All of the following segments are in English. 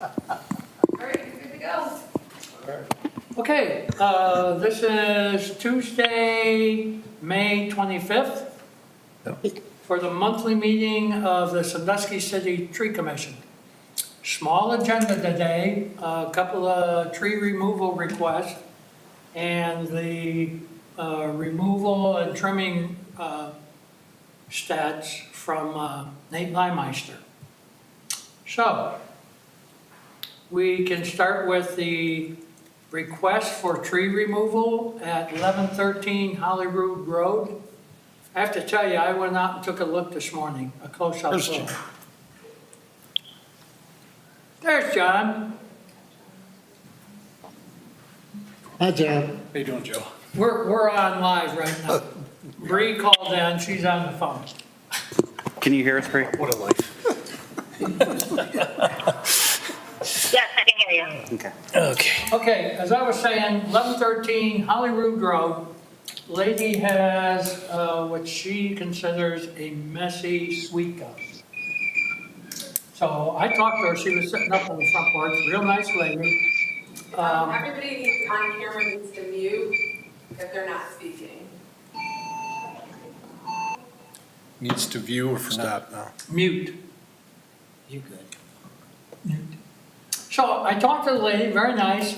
All right, you're good to go. Okay, this is Tuesday, May 25th, for the monthly meeting of the Sandusky City Tree Commission. Small agenda today, a couple of tree removal requests, and the removal and trimming stats from Nate Leimeister. So, we can start with the request for tree removal at 1113 Holyrood Road. I have to tell you, I went out and took a look this morning, a close-up look. There's John. Hi, John. How you doing, Joe? We're on live right now. Bree called in, she's on the phone. Can you hear us, Bree? What a life. Yes, I can hear you. Okay. Okay. Okay, as I was saying, 1113 Holyrood Road, lady has what she considers a messy sweet gum. So I talked to her, she was sitting up on the front porch, real nice lady. Everybody on camera needs to mute if they're not speaking. Needs to view or stop now. Mute. You good? Mute. So I talked to the lady, very nice.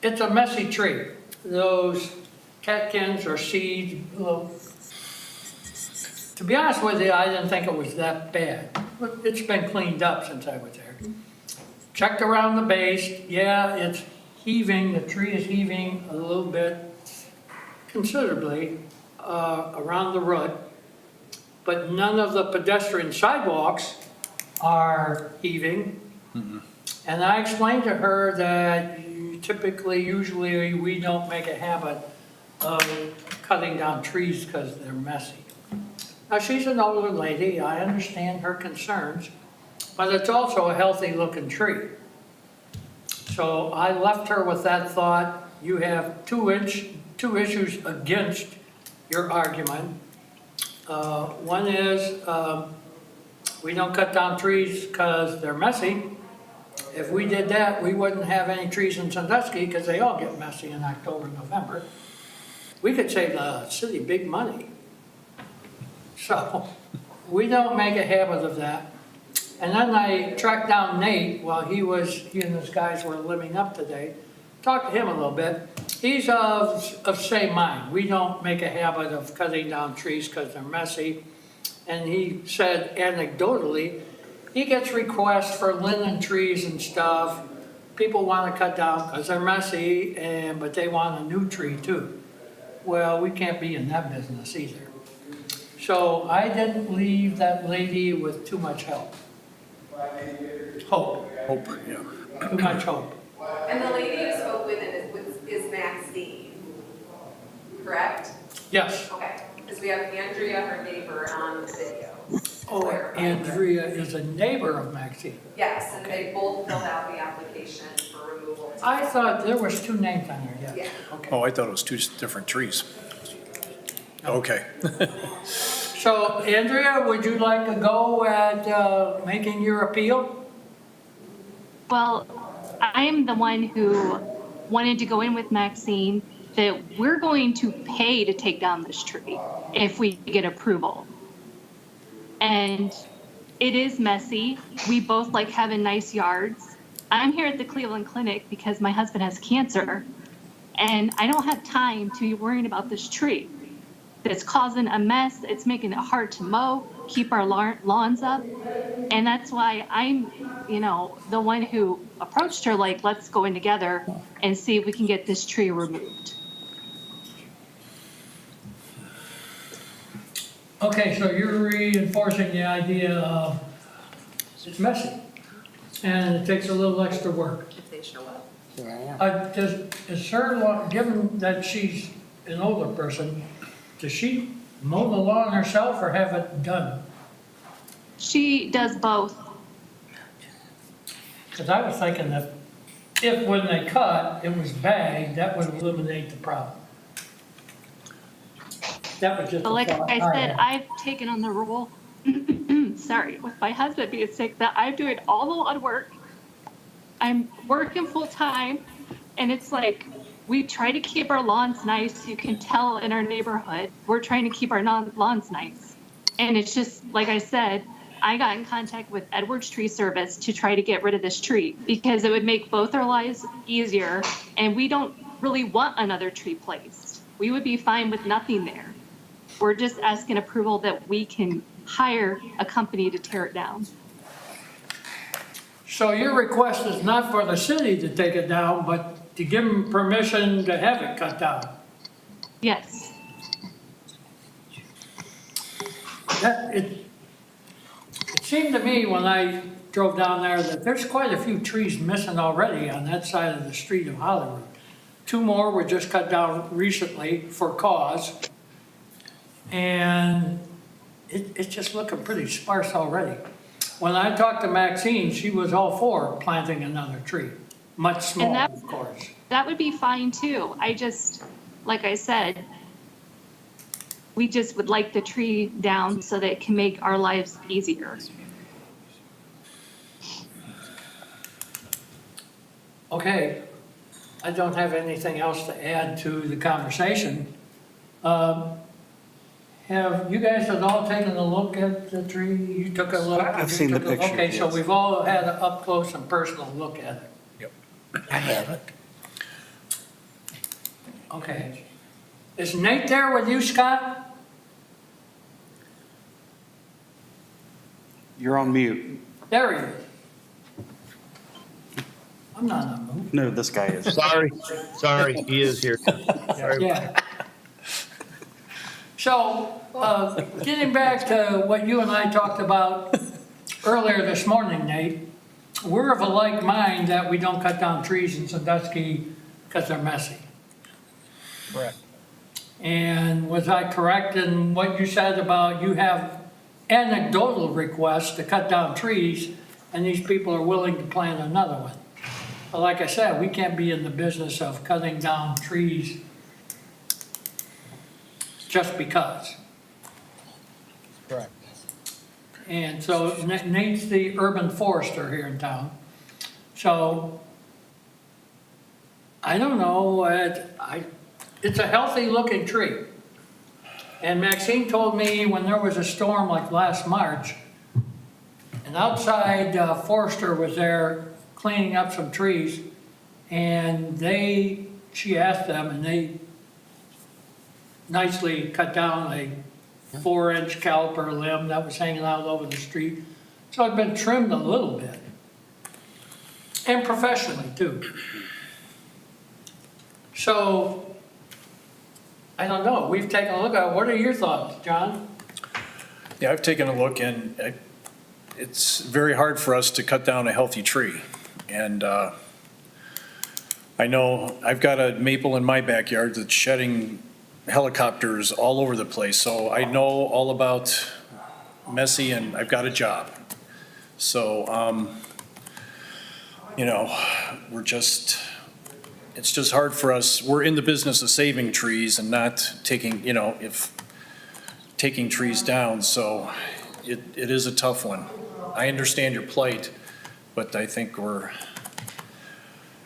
It's a messy tree. Those catkins or seeds, to be honest with you, I didn't think it was that bad. But it's been cleaned up since I was there. Checked around the base, yeah, it's heaving, the tree is heaving a little bit, considerably, around the root. But none of the pedestrian sidewalks are heaving. And I explained to her that usually we don't make a habit of cutting down trees because they're messy. Now, she's an older lady, I understand her concerns, but it's also a healthy looking tree. So I left her with that thought. You have two issues against your argument. One is, we don't cut down trees because they're messy. If we did that, we wouldn't have any trees in Sandusky because they all get messy in October, November. We could save the city big money. So, we don't make a habit of that. And then I tracked down Nate while he and his guys were living up today. Talked to him a little bit. He's of same mind. We don't make a habit of cutting down trees because they're messy. And he said anecdotally, he gets requests for linden trees and stuff. People want to cut down because they're messy, but they want a new tree too. Well, we can't be in that business either. So I didn't leave that lady with too much hope. Hope, yeah. Too much hope. And the lady you spoke with is Maxine, correct? Yes. Okay, because we have Andrea, her neighbor, on the video. Oh, Andrea is a neighbor of Maxine. Yes, and they both filled out the application for removal. I thought there was two names on there, yes. Yeah. Okay. Oh, I thought it was two different trees. Okay. So Andrea, would you like to go at making your appeal? Well, I'm the one who wanted to go in with Maxine that we're going to pay to take down this tree if we get approval. And it is messy. We both like having nice yards. I'm here at the Cleveland Clinic because my husband has cancer and I don't have time to be worrying about this tree that's causing a mess. It's making it hard to mow, keep our lawns up. And that's why I'm, the one who approached her, like, let's go in together and see if we can get this tree removed. Okay, so you're reinforcing the idea of it's messy and it takes a little extra work. If they show up. Is her, given that she's an older person, does she mow the lawn herself or have it done? She does both. Because I was thinking that if when they cut, it was bagged, that would eliminate the problem. That was just a But like thought I said, had. I've taken on the role, sorry, with my husband being sick, that I'm doing all the lawn work. I'm working full time, and it's like we try to keep our lawns nice. You can tell in our neighborhood we're trying to keep our lawns nice, and it's just like I said. I got in contact with Edwards Tree Service to try to get rid of this tree because it would make both our lives easier, and we don't really want another tree placed. We would be fine with nothing there. We're just asking approval that we can hire a company to tear it down. So your request is not for the city to take it down, but to give them permission to have it cut down? Yes. It seemed to me when I drove down there that there's quite a few trees missing already on that side of the street of Hollywood. 2 more were just cut down recently for cause. And it's just looking pretty sparse already. When I talked to Maxine, she was all for planting another tree, much smaller, of course. That would be fine too. I just, like I said, we just would like the tree down so that it can make our lives easier. Okay, I don't have anything else to add to the conversation. Have you guys at all taken a look at the tree? You took a look? I've seen the picture, Okay, so yes. we've all had an up close and personal look at it. Yep. I haven't. Okay. Is Nate there with you, Scott? You're on mute. There he is. I'm not on move. No, this guy is. Sorry, he is here. Sorry. Yeah. So, getting back to what you and I talked about earlier this morning, Nate, we're of a like mind that we don't cut down trees in Sandusky because they're messy. Correct. And was I correct in what you said about you have anecdotal requests to cut down trees, and these people are willing to plant another one? But like I said, we can't be in the business of cutting down trees just because. Correct. And so Nate's the urban forester here in town. So, I don't know, it's a healthy looking tree. And Maxine told me when there was a storm like last March, an outside forester was there cleaning up some trees, and she asked them, and they nicely cut down a 4-inch caliper limb that was hanging out over the street. So it'd been trimmed a little bit. And professionally too. So, I don't know, we've taken a look at it. What are your thoughts, John? Yeah, I've taken a look, and it's very hard for us to cut down a healthy tree. And I know I've got a maple in my backyard that's shedding helicopters all over the place. So I know all about messy, and I've got a job. So, it's just hard for us. We're in the business of saving trees and not taking trees down. So it is a tough one. I understand your plight, but I think we're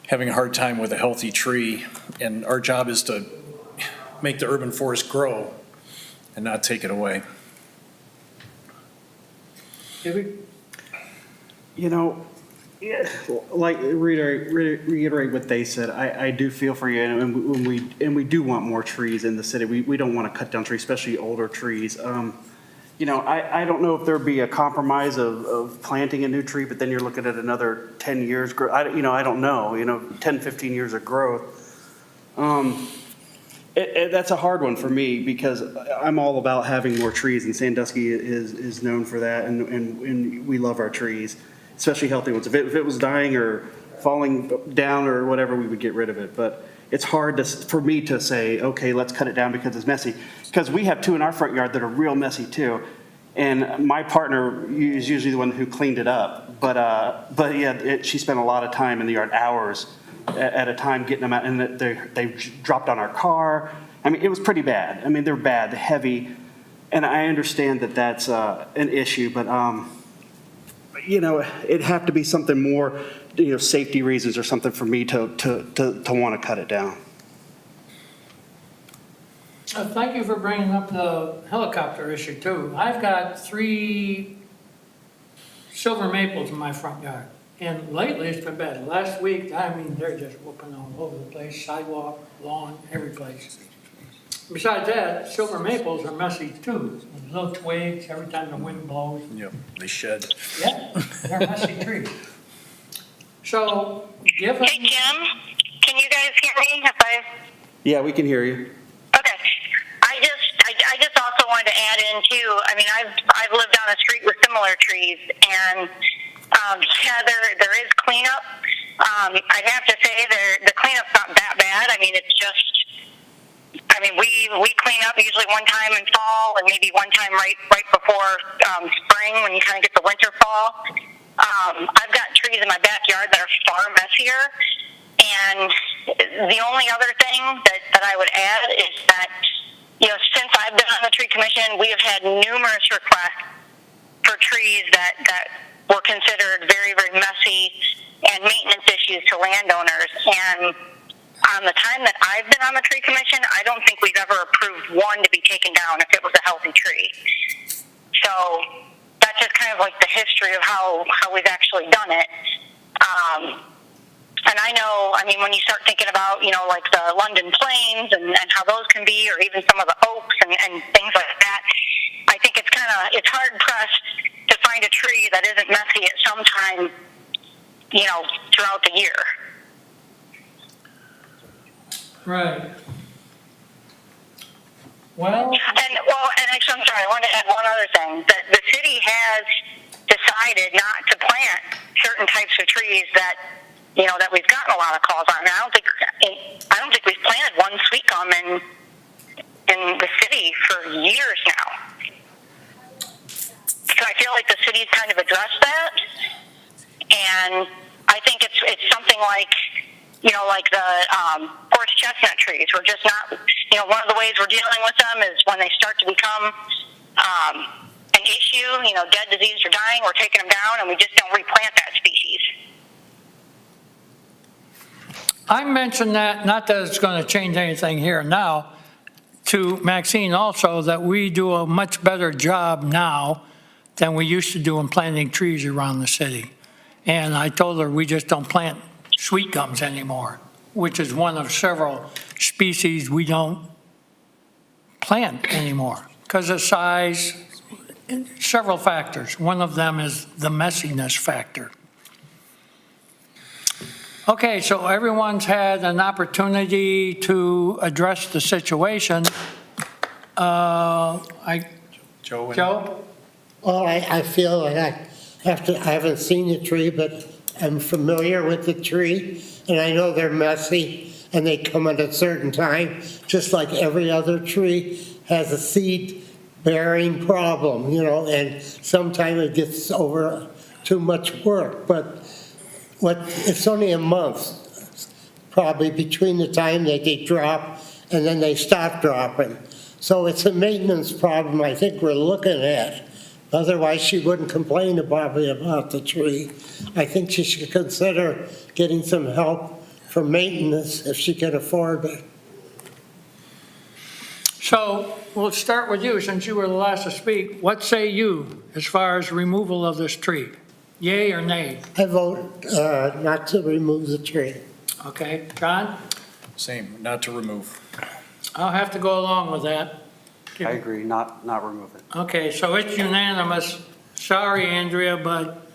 having a hard time with a healthy tree, and our job is to make the urban forest grow and not take it away. David? Like reiterate what they said, I do feel for you, and we do want more trees in the city. We don't want to cut down trees, especially older trees. I don't know if there'd be a compromise of planting a new tree, but then you're looking at another 10 years. I don't know, 10, 15 years of growth. That's a hard one for me because I'm all about having more trees, and Sandusky is known for that, and we love our trees, especially healthy ones. If it was dying or falling down or whatever, we would get rid of it. But it's hard for me to say, okay, let's cut it down because it's messy. Because we have 2 in our front yard that are real messy too. And my partner is usually the one who cleaned it up. But yeah, she spent a lot of time in the yard, hours at a time getting them out. And they dropped on our car. I mean, it was pretty bad. I mean, they're bad, heavy. And I understand that that's an issue, but it'd have to be something more safety reasons or something for me to want to cut it down. Thank you for bringing up the helicopter issue too. I've got 3 silver maples in my front yard. And lately it's been bad. Last week, I mean, they're just whooping all over the place, sidewalk, lawn, every place. Besides that, silver maples are messy too. Little twigs every time the wind blows. Yep, they shed. Yeah, they're messy trees. So, given, Hey, Jim, can you guys hear me? Yeah, we can hear you. Okay. I just also wanted to add in too. I mean, I've lived on a street with similar trees, and yeah, there is cleanup. I'd have to say the cleanup's not that bad. I mean, it's just, I mean, we clean up usually one time in fall and maybe one time right before spring when you kind of get the winter fall. I've got trees in my backyard that are far messier. And the only other thing that I would add is that, since I've been on the tree commission, we have had numerous requests for trees that were considered very, very messy and maintenance issues to landowners. And on the time that I've been on the tree commission, I don't think we've ever approved one to be taken down if it was a healthy tree. So that's just kind of like the history of how we've actually done it. And I know, I mean, when you start thinking about, like the London Plains and how those can be, or even some of the oaks and things like that, I think it's hard pressed to find a tree that isn't messy at some time, throughout the year. right. Well, And actually, I'm sorry, I wanted to add one other thing. The city has decided not to plant certain types of trees that we've gotten a lot of calls on. I don't think we'we've planted one sweet gum in the city for years now. So I feel like the city's kind of addressed that, and I think it's something like like the horse chestnut trees. We're just not, one of the ways we're dealing with them is when they start to become an issue, dead, diseased, or dying, we're taking them down, and we just don't replant that species. I mentioned that, not that it's going to change anything here and now, to Maxine also, that we do a much better job now than we used to do in planting trees around the city. And I told her we just don't plant sweet gums anymore, which is one of several species we don't plant anymore because of size, several factors. One of them is the messiness factor. Okay, so everyone's had an opportunity to address the situation. Joe? Joe? Well, I feel like I haven't seen the tree, but I'm familiar with the tree, and I know they're messy, and they come at a certain time, just like every other tree has a seed-bearing problem, and sometimes it gets over too much work, but it's only a month, probably between the time that they drop and then they stop dropping. So it's a maintenance problem I think we're looking at. Otherwise, she wouldn't complain about the tree. I think she should consider getting some help for maintenance if she can afford it. So we'll start with you, since you were the last to speak. What say you as far as removal of this tree? Yay or nay? I vote not to remove the tree. Okay, John? Same, not to remove. I'll have to go along with that. I agree, not remove it. Okay, so it's unanimous. Sorry, Andrea, but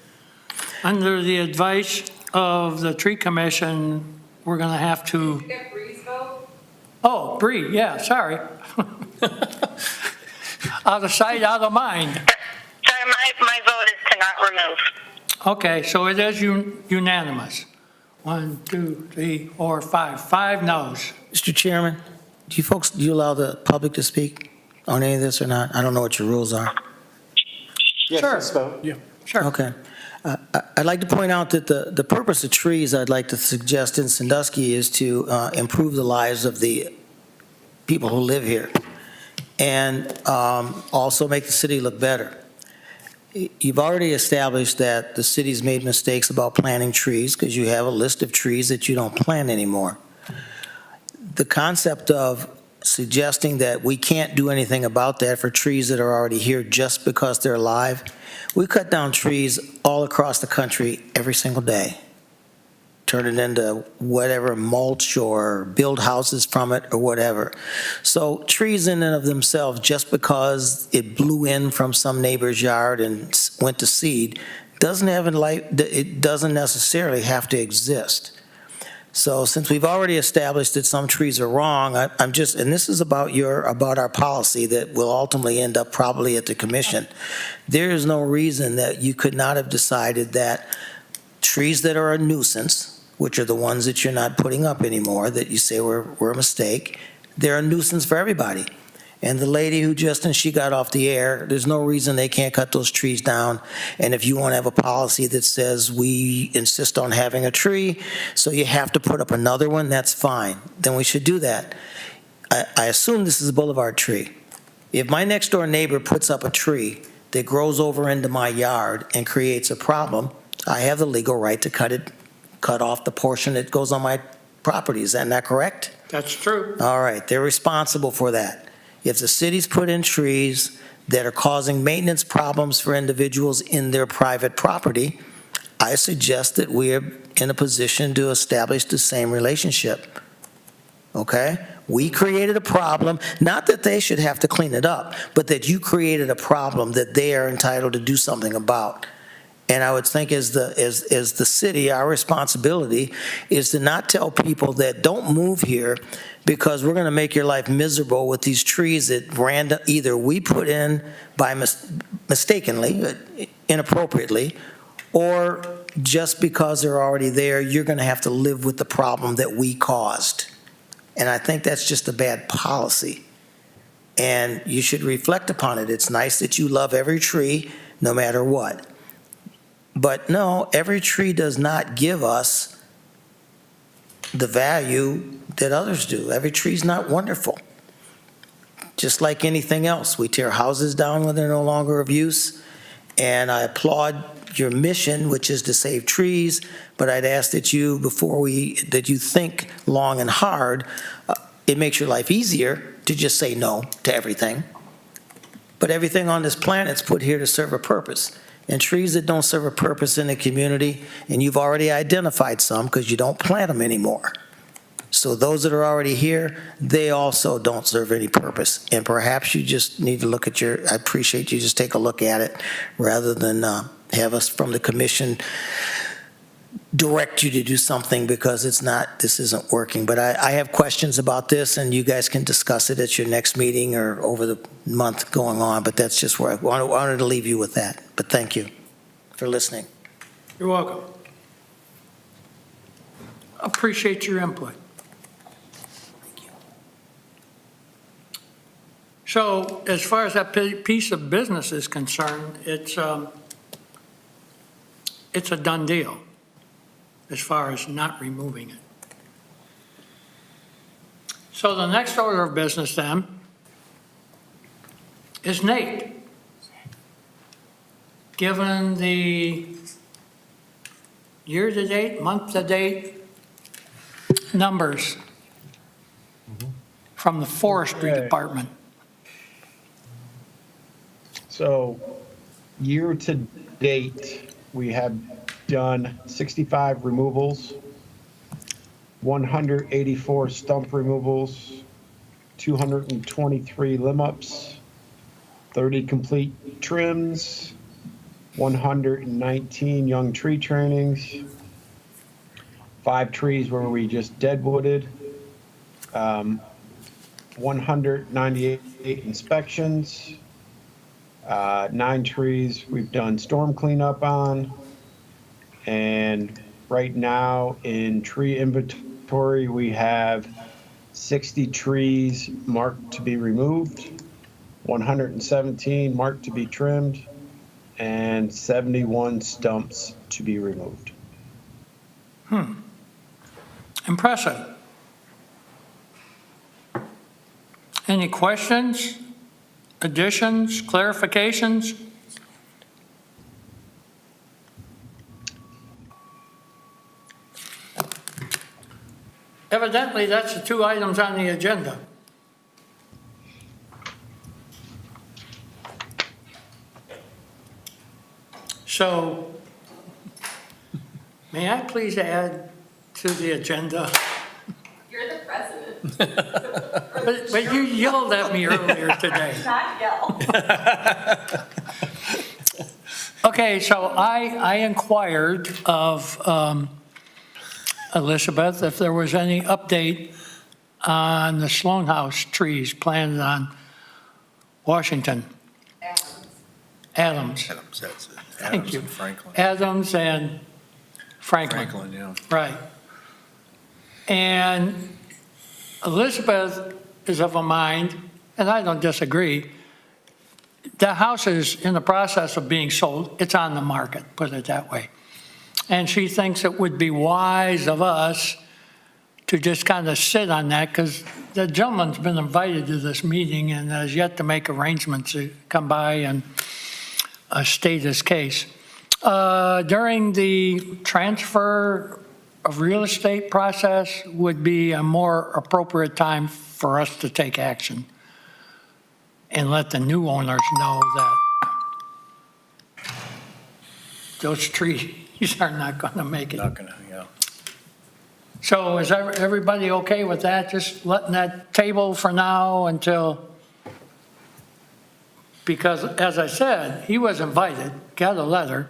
under the advice of the tree commission, we're going to have to, Get Bree's vote? oh, Bree, yeah, sorry. Out of sight, out of mind. So my vote is to not remove. Okay, so it is unanimous. 1, 2, 3, 4, 5. 5 noes. Mr. Chairman, do you allow the public to speak on any of this or not? I don't know what your rules are. Yes, Sure. let's vote. Yeah. Sure. Okay. I'd like to point out that the purpose of trees, I'd like to suggest in Sandusky, is to improve the lives of the people who live here and also make the city look better. you've already established that the city's made mistakes about planting trees because you have a list of trees that you don't plant anymore. The concept of suggesting that we can't do anything about that for trees that are already here just because they're alive, we cut down trees all across the country every single day. Turn it into whatever, mulch or build houses from it or whatever. So trees in and of themselves, just because it blew in from some neighbor's yard and went to seed, doesn't have a life, it doesn't necessarily have to exist. So since we've already established that some trees are wrong, I'm just, and this is about our policy that will ultimately end up probably at the commission. There is no reason that you could not have decided that trees that are a nuisance, which are the ones that you're not putting up anymore, that you say were a mistake, they're a nuisance for everybody. And the lady who she got off the air, there's no reason they can't cut those trees down. And if you want to have a policy that says we insist on having a tree, so you have to put up another one, that's fine. Then we should do that. I assume this is a boulevard tree. If my next door neighbor puts up a tree that grows over into my yard and creates a problem, I have the legal right to cut off the portion that goes on my property. Is that not correct? That's true. All right, they're responsible for that. If the city's put in trees that are causing maintenance problems for individuals in their private property, I suggest that we are in a position to establish the same relationship. Okay? We created a problem, not that they should have to clean it up, but that you created a problem that they are entitled to do something about. And I would think as the city, our responsibility is to not tell people that don't move here because we're going to make your life miserable with these trees that either we put in by mistakenly, inappropriately, or just because they're already there, you're going to have to live with the problem that we caused. And I think that's just a bad policy. And you should reflect upon it. It's nice that you love every tree, no matter what. But no, every tree does not give us the value that others do. Every tree's not wonderful. Just like anything else, we tear houses down when they're no longer of use. And I applaud your mission, which is to save trees, but I'd ask that you, that you think long and hard. It makes your life easier to just say no to everything. But everything on this planet's put here to serve a purpose. And trees that don't serve a purpose in the community, and you've already identified some because you don't plant them anymore. So those that are already here, they also don't serve any purpose. And perhaps you just need to look at I appreciate you just take a look at it rather than have us from the commission direct you to do something because this isn't working. But I have questions about this, and you guys can discuss it at your next meeting or over the month going on, but that's just where I wanted to leave you with that. But thank you for listening. You're welcome. Appreciate your input. Thank you. So as far as that piece of business is concerned, it's a done deal as far as not removing it. So the next order of business then is Nate. Given the year-to-date, month-to-date numbers from the forestry Okay. department. So, year to date, we have done 65 removals, 184 stump removals, 223 limb ups, 30 complete trims, 119 young tree trainings, 5 trees where we just deadwooded, 198 inspections, 9 trees we've done storm cleanup on, and right now in tree inventory we have 60 trees marked to be removed, 117 marked to be trimmed, and 71 stumps to be removed. Impressive. Any questions, additions, clarifications? Evidently, that's the two items on the agenda. So, may I please add to the agenda? You're the president. But you yelled at me earlier today. Not yell. Okay, so I inquired of Elizabeth if there was any update on the Sloan House trees planted on Washington, Adams. Adams, that's it. Thank Adams you. and Franklin. Adams and Franklin. Franklin, yeah. Right. And Elizabeth is of a mind, and I don't disagree, the house is in the process of being sold. It's on the market, put it that way. And she thinks it would be wise of us to just kind of sit on that, because the gentleman's been invited to this meeting and has yet to make arrangements to come by and state his case. During the transfer of real estate process would be a more appropriate time for us to take action and let the new owners know that those trees are not going to make it. Not gonna, yeah. So is everybody okay with that? Just letting that table for now until, because as I said, he was invited, got a letter,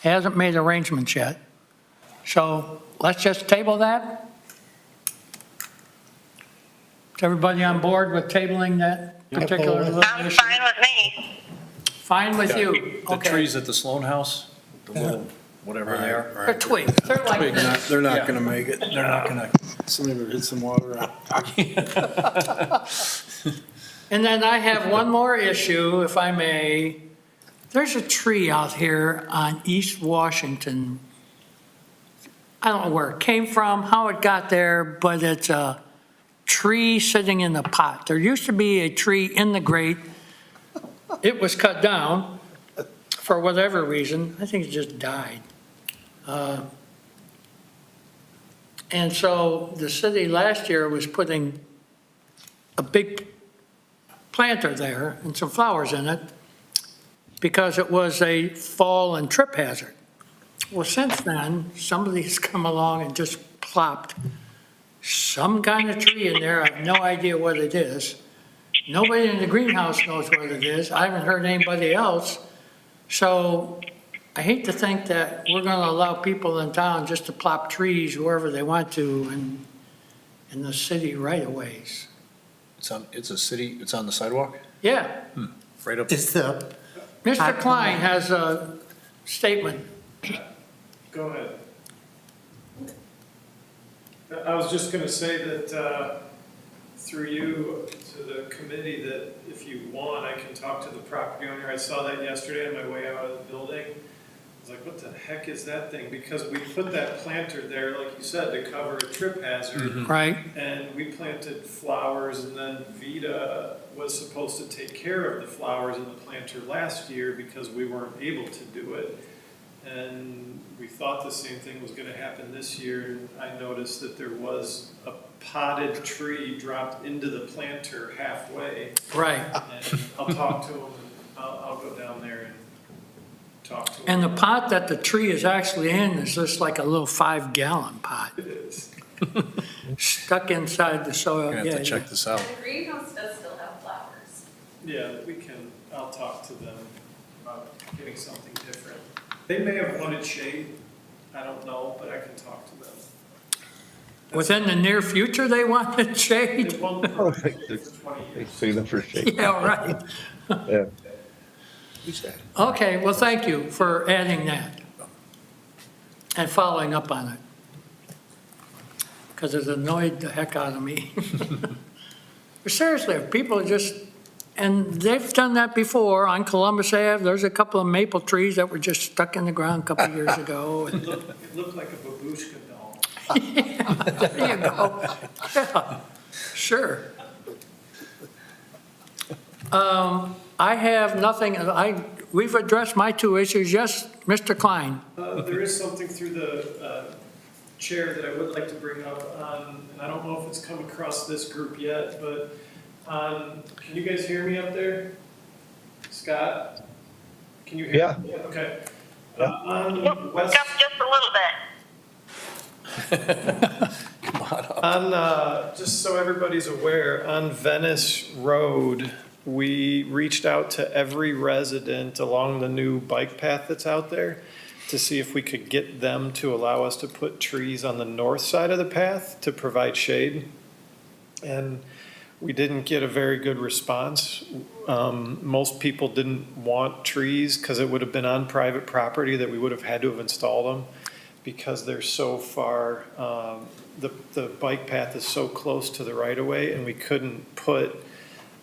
hasn't made arrangements yet. So let's just table that? Is everybody on board with tabling that particular little Sounds issue? fine with me. Fine with you? The Okay. trees at the Sloan House, the little, whatever they are. They're twigs, they're like this. They're Yeah. not gonna make it. They're not gonna, Somebody would hit some water out. And then I have one more issue, if I may. There's a tree out here on East Washington. I don't know where it came from, how it got there, but it's a tree sitting in a pot. There used to be a tree in the grate. It was cut down for whatever reason. I think it just died. And so the city last year was putting a big planter there and some flowers in it because it was a fall and trip hazard. Well, since then, somebody's come along and just plopped some kind of tree in there. I have no idea what it is. Nobody in the greenhouse knows what it is. I haven't heard anybody else. So I hate to think that we're going to allow people in town just to plop trees wherever they want to in the city right-of-ways. it's a city, it's on the sidewalk, Yeah, right up. Is the, Mr. Klein has a statement. Go ahead. I was just gonna say that, through you to the committee, that if you want, I can talk to the property owner. I saw that yesterday on my way out of the building. I was like, what the heck is that thing? Because we put that planter there, like you said, to cover a trip hazard. Right, And we planted flowers, and then Vita was supposed to take care of the flowers in the planter last year because we weren't able to do it. And we thought the same thing was gonna happen this year, and I noticed that there was a potted tree dropped into the planter halfway. right. And I'll talk to him, and I'll go down there and talk to him. And the pot that the tree is actually in is just like a little 5-gallon pot, It is. stuck inside the soil. Gonna have Yeah, to check this out. The greenhouse does still have flowers. Yeah, I'll talk to them about getting something different. They may have wanted shade, I don't know, but I can talk to them. yeah. Within the near future, they wanted It shade? won't for 20 years. See them for shape. Yeah, right. Yeah. Okay, well, thank you for adding that and following up on it. Because it annoyed the heck out of me. But seriously, if people just, and they've done that before on Columbus Ave, there's a couple of maple trees that were just stuck in the ground a couple of years ago. It looked like a babushka doll. There you go. Yeah, sure. I have nothing, we've addressed my two issues. Yes, Mr. Klein? There is something through the Chair, that I would like to bring up on, and I don't know if it's come across this group yet, but on, can you guys hear me up there? Scott? Can you hear me? Okay. On West. Up just a little bit. On, just so everybody's aware, on Venice Road, we reached out to every resident along the new bike path that's out there to see if we could get them to allow us to put trees on the north side of the path to provide shade. And we didn't get a very good response. Most people didn't want trees because it would have been on private property that we would have had to have installed them because they're so far, the bike path is so close to the right of way, and we couldn't put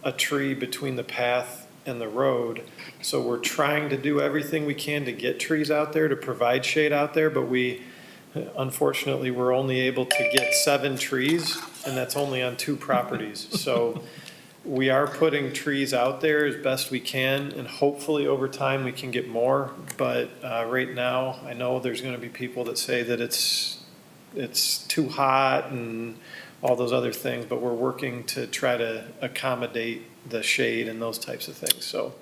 a tree between the path and the road. So we're trying to do everything we can to get trees out there, to provide shade out there, but unfortunately, we're only able to get 7 trees, and that's only on 2 properties. So we are putting trees out there as best we can, and hopefully over time we can get more. But right now, I know there's gonna be people that say that it's too hot and all those other things, but we're working to try to accommodate the shade and those types of things. So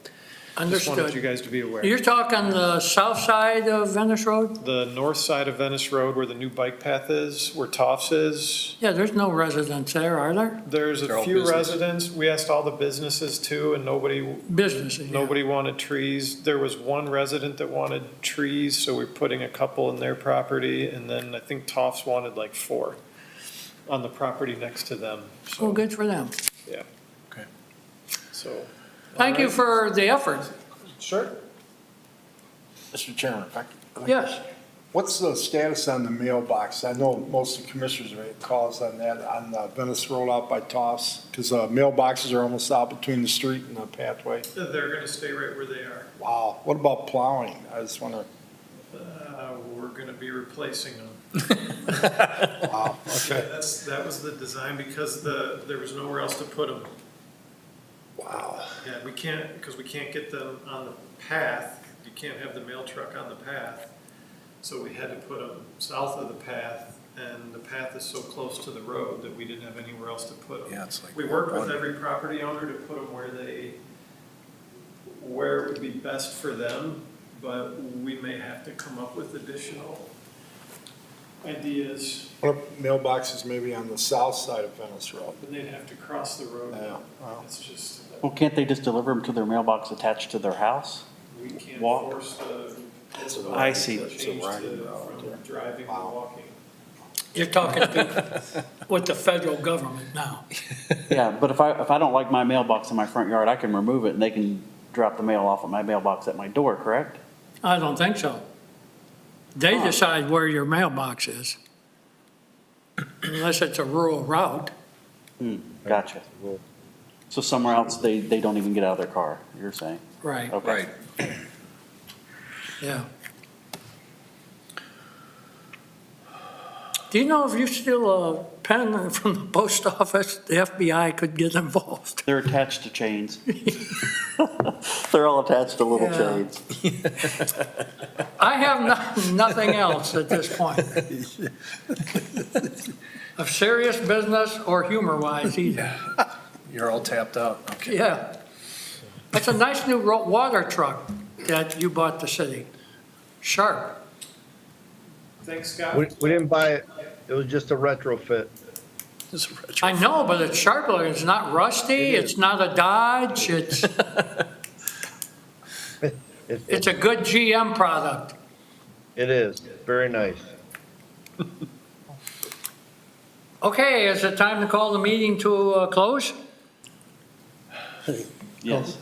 just wanted you Understood. guys to be aware. You're talking the south side of Venice Road? The north side of Venice Road where the new bike path is, where Toffs is, Yeah, there's no residents there, are there? there's They're a all few business. residents. We asked all the businesses too, and nobody Businesses, yeah. wanted trees. There was one resident that wanted trees, so we're putting a couple in their property, and then I think Toffs wanted like 4 on the property next to them. Well, So, good for them. yeah. Okay. So. Thank you all right. for the effort. Sure. Mr. Chairman, if I could- Yes. what's the status on the mailbox? I know most of the commissioners have made calls on that, on Venice Road out by Toffs, because mailboxes are almost out between the street and the pathway. They're gonna stay right where they are. Wow, what about plowing? I just wonder, We're gonna be replacing them. wow, okay, That was the design because there was nowhere else to put them. wow. Yeah, we can't, because we can't get them on the path. You can't have the mail truck on the path. So we had to put them south of the path, and the path is so close to the road that we didn't have anywhere else to put them. Yeah, it's like We worked with one- every property owner to put them where it would be best for them, but we may have to come up with additional ideas, What if mailboxes maybe on the south side of Venice Road? but they'd have to cross the road. Yeah, well. It's just, Well, can't they just deliver them to their mailbox attached to their house? we can't Walk. force the. I see. to It's a change riding the- route from there. driving to Wow. walking. You're talking with the federal government now. Yeah, but if I don't like my mailbox in my front yard, I can remove it and they can drop the mail off at my mailbox at my door, correct? I don't think so. They decide where your mailbox is. Unless it's a rural route. Gotcha. So somewhere else, they don't even get out of their car, you're saying? Right, Okay. yeah. Do you know if you steal a pen from the post office, the FBI could get involved? They're attached to chains. They're all attached to little Yeah. chains. I have nothing else at this point. Of serious business or humor-wise either. You're all tapped out, okay. Yeah. That's a nice new water truck that you bought the city. Sharp. Thanks, Scott. We didn't buy it, it was just a retrofit. It's a retro- I know, but it's sharp looking. It's not rusty. It's not a Dodge. It's a good GM product. It is, very nice. Okay, is it time to call the meeting to a close? Yes.